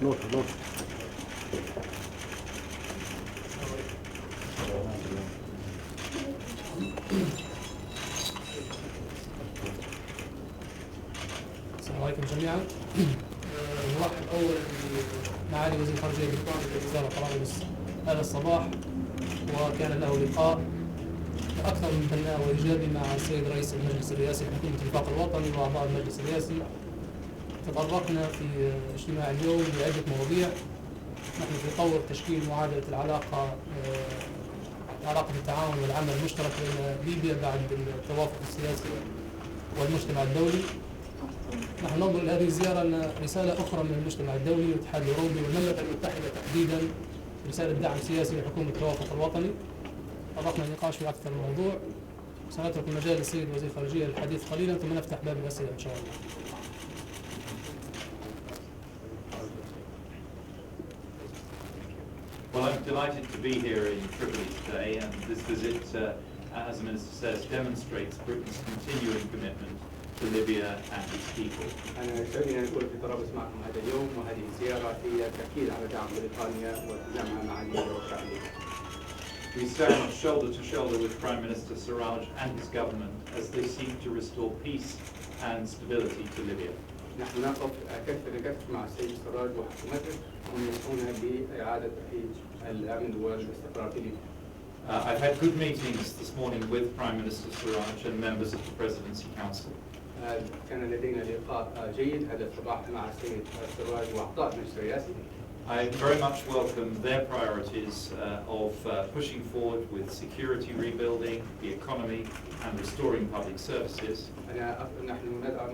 نوت. السلام عليكم جميعا. نرحب اولا بمعالي وزير الخارجية البريطاني الذي زار طرابلس هذا الصباح، وكان له لقاء اكثر من بناء وايجابي مع السيد رئيس المجلس الرئاسي لحكومة الوفاق الوطني واعضاء المجلس الرئاسي. تطرقنا في اجتماع اليوم لعدة مواضيع. نحن في طور تشكيل معادلة علاقة التعاون والعمل المشترك بين ليبيا بعد التوافق السياسي والمجتمع الدولي. نحن ننظر إلى هذه الزيارة أن رسالة أخرى من المجتمع الدولي والاتحاد الأوروبي والمملكة المتحدة تحديدا، رسالة دعم سياسي لحكومة التوافق الوطني. طرقنا النقاش في أكثر من موضوع. سنترك المجال للسيد وزير الخارجية للحديث قليلا ثم نفتح باب الأسئلة إن شاء الله. Well, I'm delighted to be here in Tripoli today, and this visit, as the Minister says, demonstrates Britain's continuing commitment to Libya and its people. أنا يسعدني أن أكون في طرابلس معكم هذا اليوم، وهذه الزيارة هي تأكيد على دعم بريطانيا والتزامها مع ليبيا والشعب الليبي. We stand shoulder to shoulder with Prime Minister Sarraj and his government as they seek to restore peace and stability to Libya. نحن نقف كتف لكتف مع السيد سراج وحكومته وهم يسعون بإعادة تأهيل الأمن والاستقرار في ليبيا. I've had good meetings this morning with Prime Minister Sarraj and members of the Presidency Council. كان لدينا لقاء جيد هذا الصباح مع السيد سراج وأعضاء المجلس الرئاسي. I very much welcome their priorities of pushing forward with security rebuilding, the economy and restoring public services. نحن ندعم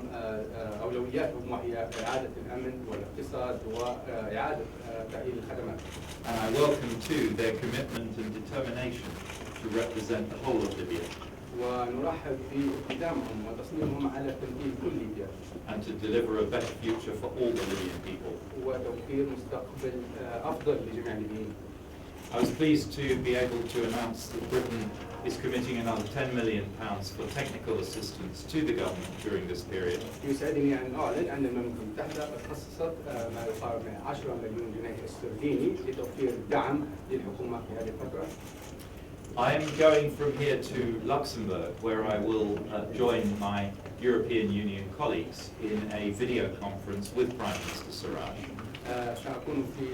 أولوياتهم وهي إعادة الأمن والاقتصاد وإعادة تأهيل الخدمات. And I welcome too their commitment and determination to represent the whole of Libya. ونرحب بإقدامهم وتصميمهم على تمثيل كل ليبيا. And to deliver a better future for all the Libyan people. وتوفير مستقبل أفضل لجميع الليبيين. I was pleased to be able to announce that Britain is committing another £10 million for technical assistance to the government during this period. يسعدني أن أعلن أن المملكة المتحدة خصصت ما يقارب من 10 مليون جنيه استرليني لتوفير دعم للحكومة في هذه الفترة. I am going from here to Luxembourg, where I will join my European Union colleagues in a video conference with Prime Minister Sarraj. سأكون في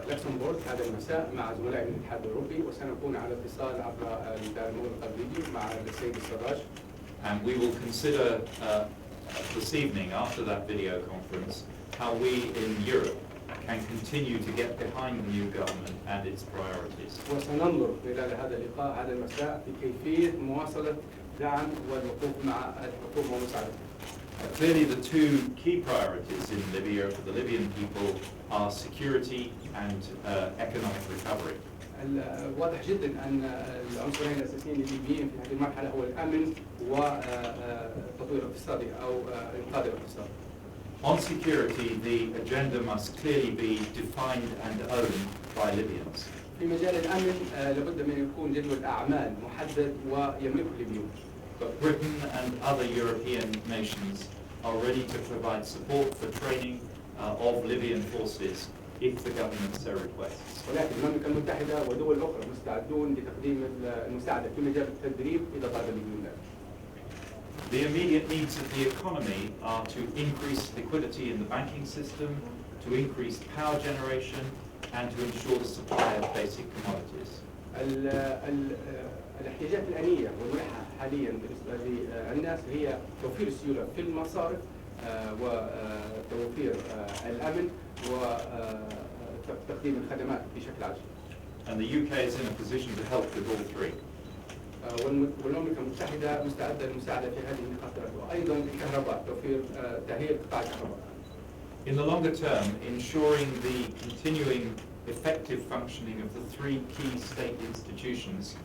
لوكسمبورغ هذا المساء مع زملائي من الاتحاد الأوروبي، وسنكون على اتصال عبر الدار المغلقة الليبي مع السيد السراج. And we will consider this evening, after that video conference, how we in Europe can continue to get behind the new government and its priorities. وسننظر خلال هذا اللقاء هذا المساء في كيفية مواصلة دعم والوقوف مع الحكومة ومساعدتها. Clearly, the two key priorities in Libya for the Libyan people are security and economic recovery. واضح جدا أن العنصرين الأساسيين الليبيين في هذه المرحلة هو الأمن وتطوير الاقتصادي أو إنقاذ الاقتصاد. On security, the agenda must clearly be defined and owned by Libyans. في مجال الأمن لابد من يكون جدول أعمال محدد ويملكه الليبيون. But Britain and other European nations are ready to provide support for training of Libyan forces if the government so requests. ولكن المملكة المتحدة ودول أخرى مستعدون لتقديم المساعدة في مجال التدريب إذا طلب الليبيون ذلك. The immediate needs of the economy are to increase liquidity in the banking system, to increase power generation, and to ensure the supply of basic commodities. الاحتياجات الآنية والملحة حاليا بالنسبة للناس هي توفير السيولة في المصارف وتوفير الأمن وتقديم الخدمات بشكل عاجل. And the UK is in a position to help with all three. والمملكة المتحدة مستعدة للمساعدة في هذه النقاط وأيضا الكهرباء توفير تأهيل قطاع الكهرباء. In the longer term, ensuring the continuing effective functioning of the three key state institutions,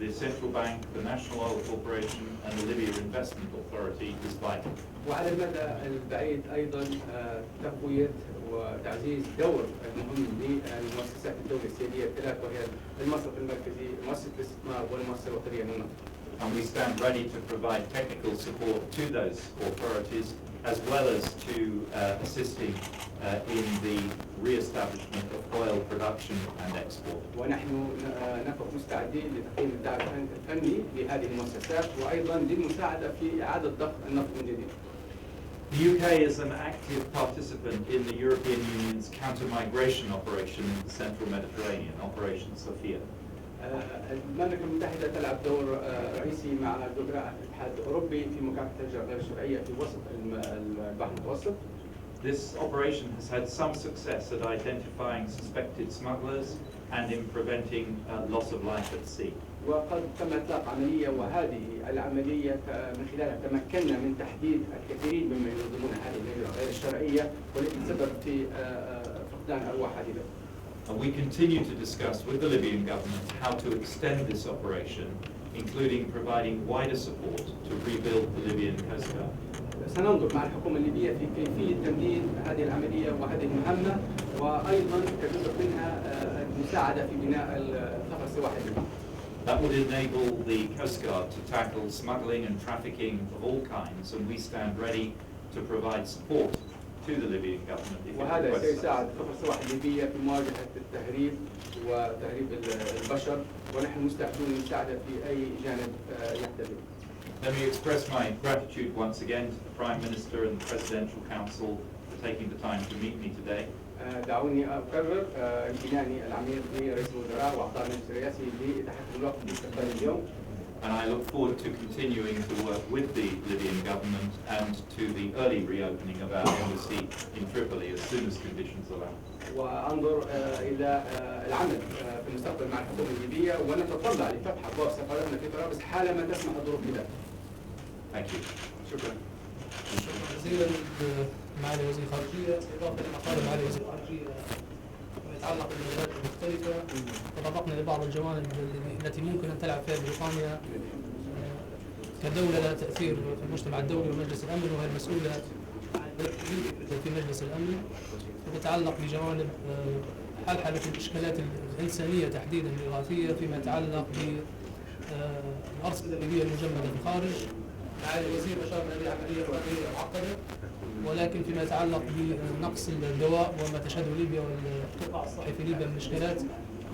the Central Bank, the National Oil Corporation and the Libya Investment Authority is vital. وعلى المدى البعيد أيضا تقوية وتعزيز دور المهم للمؤسسات الدولة السيادية الثلاث، وهي المصرف المركزي، مؤسسة الاستثمار والمؤسسة الوطنية للنفط. And we stand ready to provide technical support to those authorities as well as to assisting in the re-establishment of oil production and export. ونحن نقف مستعدين لتقديم الدعم الفني لهذه المؤسسات وأيضا للمساعدة في إعادة ضخ النفط من جديد. The UK is an active participant in the European Union's counter-migration operation in the central Mediterranean, Operation Sophia. المملكة المتحدة تلعب دور رئيسي مع دبراء الاتحاد الأوروبي في مكافحة الهجرة غير الشرعية في وسط البحر المتوسط. This operation has had some success at identifying suspected smugglers and in preventing loss of life at sea. وقد تم إطلاق عملية وهذه العملية من خلالها تمكنا من تحديد الكثيرين ممن ينظمون هذه الهجرة غير الشرعية والتي تسبب في فقدان أرواح عديدة. And we continue to discuss with the Libyan government how to extend this operation, including providing wider support to rebuild the Libyan Coast Guard. سننظر مع الحكومة الليبية في كيفية تمديد هذه العملية وهذه المهمة وأيضا كجزء منها المساعدة في بناء الخفر السواحلي. That would enable the Coast Guard to tackle smuggling and trafficking of all kinds, and we stand ready to provide support to the Libyan government if it وهذا requests سيساعد خفر السواحل الليبية في مواجهة التهريب وتهريب البشر ونحن مستعدون للمساعدة في أي جانب يحتاج. Let me express my gratitude once again to the Prime Minister and the Presidential Council for taking the time to meet me today. دعوني أكرر امتناني العميق لرئيس الوزراء وأعضاء المجلس الرئاسي لإتاحة الوقت لاستقبال اليوم. And I look forward to continuing to work with the Libyan government and to the early reopening of our embassy in Tripoli as soon as conditions allow. وأنظر إلى العمل في المستقبل مع الحكومة الليبية ونتطلع لفتح أبواب سفارتنا في طرابلس حالما تسمح الظروف بذلك. Thank you. شكرا. شكرا جزيلا معالي وزير الخارجية. إضافة لما قال معالي وزير الخارجية فيما يتعلق بالمجالات المختلفة تطرقنا لبعض الجوانب التي ممكن أن تلعب فيها بريطانيا كدولة لها تأثير في المجتمع الدولي ومجلس الأمن وهي المسؤولة في مجلس الأمن تتعلق بجوانب حل الإشكالات الإنسانية تحديدا الإغاثية فيما يتعلق بالأرصدة الليبية المجمدة في الخارج. معالي الوزير أشار إلى عملية إغاثية معقدة ولكن فيما يتعلق بنقص الدواء وما تشهده ليبيا والقطاع الصحي في ليبيا من إشكالات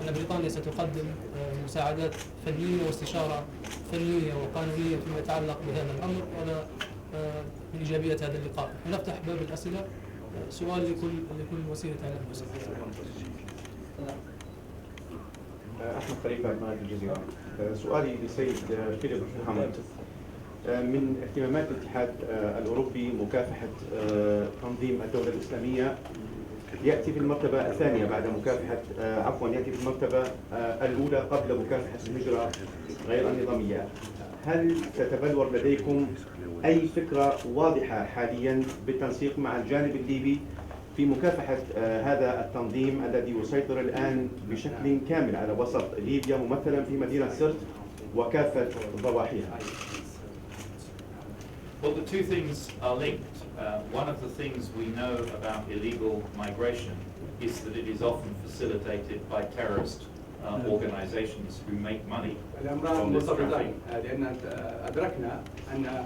أن بريطانيا ستقدم مساعدات فنية واستشارة فنية وقانونية فيما يتعلق بهذا الأمر ولا من إيجابيات هذا اللقاء. ونفتح باب الأسئلة. سؤال لكل وسيلة إعلام. أحمد خليفة من الجزيرة. سؤالي للسيد فيليب هاموند. من اهتمامات الاتحاد الأوروبي مكافحة تنظيم الدولة الإسلامية يأتي في المرتبة الثانية بعد مكافحة يأتي في المرتبة الأولى قبل مكافحة الهجرة غير النظامية. هل تتبلور لديكم أي فكرة واضحة حاليا بالتنسيق مع الجانب الليبي في مكافحة هذا التنظيم الذي يسيطر الآن بشكل كامل على وسط ليبيا ممثلا في مدينة سرت وكافة ضواحيها؟ Well, the two things are linked. One of the things we know about illegal migration is that it is often facilitated by terrorist organizations who make money from this trafficking. لأن أدركنا أن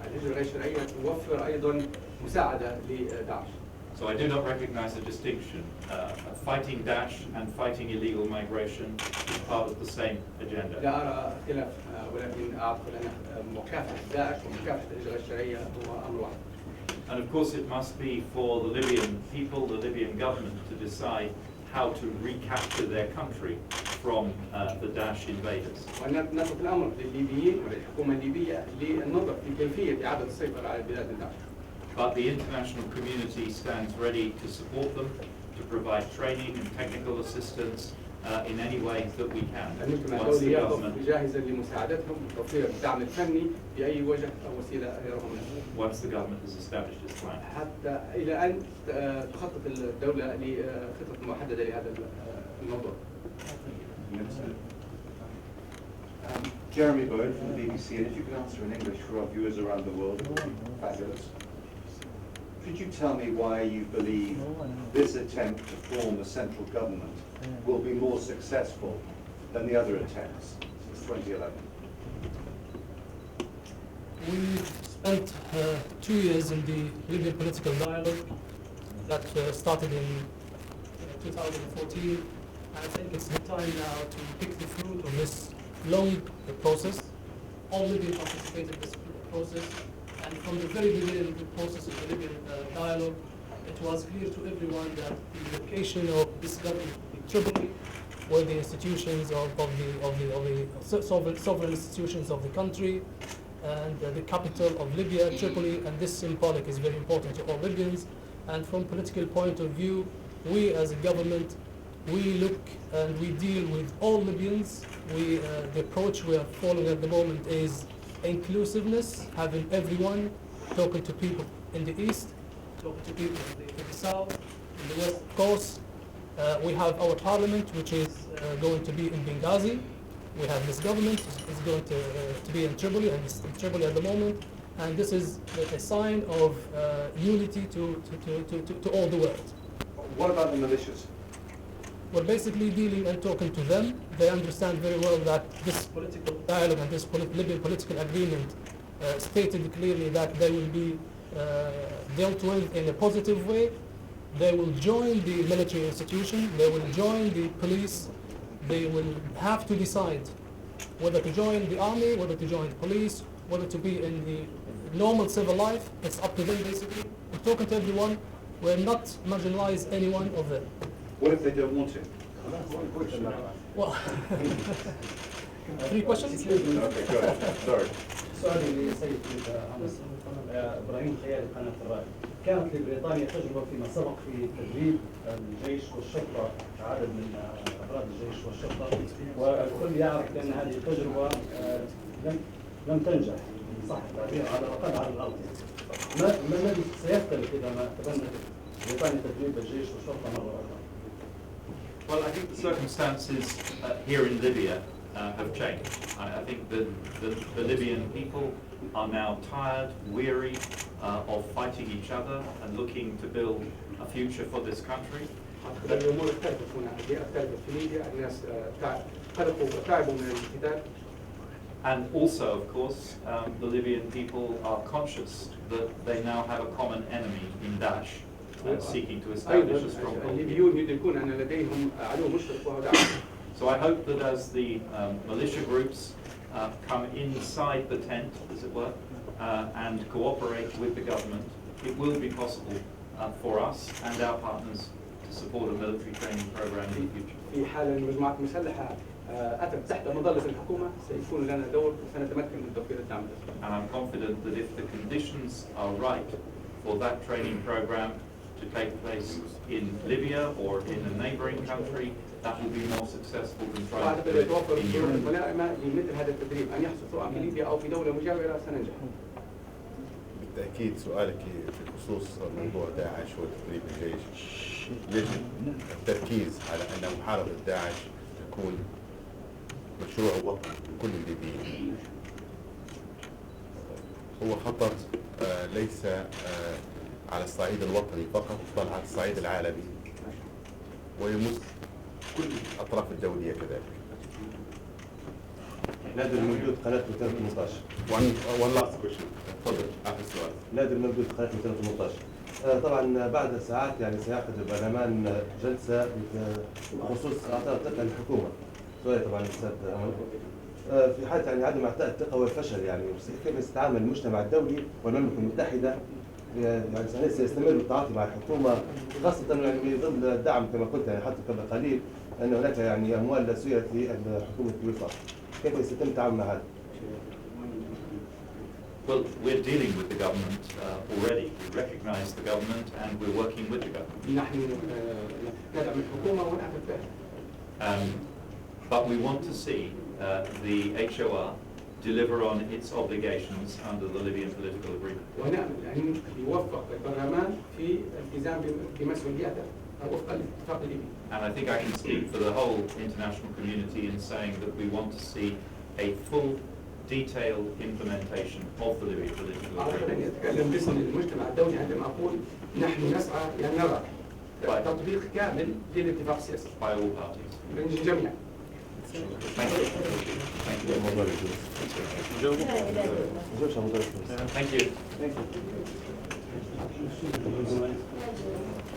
الهجرة غير الشرعية توفر أيضا مساعدة لداعش. So I do not recognize a distinction. Fighting Daesh and fighting illegal migration is part of the same agenda. لا أرى اختلاف ولكن أعتقد أن مكافحة داعش ومكافحة الهجرة الشرعية هو أمر واحد. And of course it must be for the Libyan people, the Libyan government to decide how to recapture their country from the Daesh invaders. ونترك الأمر للليبيين وللحكومة الليبية للنظر في كيفية إعادة السيطرة على البلاد من داعش. But the international community stands ready to support them, to provide training and technical assistance in any way that we can. المجتمع الدولي يقف جاهزا لمساعدتهم وتوفير الدعم الفني بأي وجه أو وسيلة يرغبون فيها. Once the government has established its plan. حتى إلى أن تخطط الدولة لخطط محددة لهذا الموضوع. Jeremy Bowen from the BBC, and if you could answer in English for our viewers around the world, it would be fabulous. Could you tell me why you believe this attempt to form a central government will be more successful than the other attempts since 2011? We spent 2 years in the Libyan political dialogue that started in 2014. I think it's the time now to pick the fruit of this long process. All Libyans participated in this process, and from the very beginning of the process of the Libyan dialogue, it was clear to everyone that the location of this government in Tripoli, where the institutions of the sovereign institutions of the country, and the capital of Libya, Tripoli, and this symbolic is very important to all Libyans. And from political point of view, we as a government, we look and we deal with all Libyans. The approach we are following at the moment is inclusiveness, having everyone, talking to people in the east, talking to people in the south, in the west, of course. We have our parliament, which is going to be in Benghazi. We have this government is going to be in Tripoli, and it's in Tripoli at the moment. And this is a sign of unity to all the world. What about the militias? We're basically dealing and talking to them. They understand very well that this political dialogue and this Libyan political agreement stated clearly that they will be dealt with in a positive way. They will join the military institution, they will join the police, they will have to decide whether to join the army, whether to join the police, whether to be in the normal civil life. It's up to them basically. We're talking to everyone. We're not marginalize any one of them. What if they don't want to? Well, 3 questions? Okay, go ahead. Sorry. سؤالي للسيد ابراهيم خيال قناه الرائد. كانت لبريطانيا تجربه فيما سبق في تدريب الجيش والشرطه عدد من افراد الجيش والشرطه، والكل يعرف بان هذه التجربه لم تنجح ان صح التعبير على الاقل على الارض. ما الذي سيختلف اذا ما تبنت بريطانيا تدريب الجيش والشرطه مره اخرى؟ Well, I think the circumstances here in Libya have changed. I think the Libyan people are now tired, weary of fighting each other and looking to build a future for this country. الامور اختلفت هنا، البيئه اختلفت في ليبيا، الناس قلقوا وتعبوا من الانفتاح. And also, of course, the Libyan people are conscious that they now have a common enemy in Daesh and seeking to establish a stronghold. الليبيون يدركون ان لديهم عدو مشترك وهو داعش. So I hope that as the militia groups come inside the tent, as it were, and cooperate with the government, it will be possible for us and our partners to support a military training program in the future. في حال المجموعات المسلحه اتت تحت مظله الحكومه سيكون لنا دور وسنتمكن من توفير الدعم. And I'm confident that if the conditions are right for that training program to take place in Libya or in a neighboring country, that will be more successful than trying to do it in Europe. الملائمه لمثل هذا التدريب ان يحصل سواء في ليبيا او في دوله مجاوره سننجح. بالتأكيد سؤالك بخصوص موضوع داعش وتدريب الجيش، يجب التركيز على أن محاربة داعش تكون مشروع وطني لكل الليبيين. هو خطر ليس على الصعيد الوطني فقط بل على الصعيد العالمي ويمس كل الأطراف الدولية كذلك. نادر الموجود قناة 218. One last question. تفضل آخر سؤال. نادر الموجود قناة 218. طبعا بعد ساعات يعني سيعقد البرلمان جلسة بخصوص إعطاء الثقة للحكومة. سؤال طبعا الأستاذ هاموند. في حالة يعني عدم إعطاء الثقة والفشل يعني كيف يتعامل المجتمع الدولي والمملكة المتحدة يعني سيستمر بالتعاطي مع الحكومة خاصة يعني بظل الدعم كما قلت يعني حتى قبل قليل أن هناك يعني أموال سيرت لحكومة الوفاق. كيف سيتم التعامل مع هذا؟ Well, we're dealing with the government already. We recognise the government and we're working with the government. نحن ندعم الحكومه ونعمل بها. But we want to see the HOR deliver on its obligations under the Libyan political agreement. ونعمل يعني يوفق البرلمان في الالتزام بمسؤولياته وفق الاتفاق الليبي. And I think I can speak for the whole international community in saying that we want to see a full, detailed implementation of the Libyan political agreement. أتكلم باسم المجتمع الدولي عندما أقول نحن نسعى لأن نرى تطبيق كامل للاتفاق السياسي. By all parties. من الجميع. Thank you. Thank you. موضوع الفلوس. نجاوبش على موضوع الفلوس. Thank you. Thank you.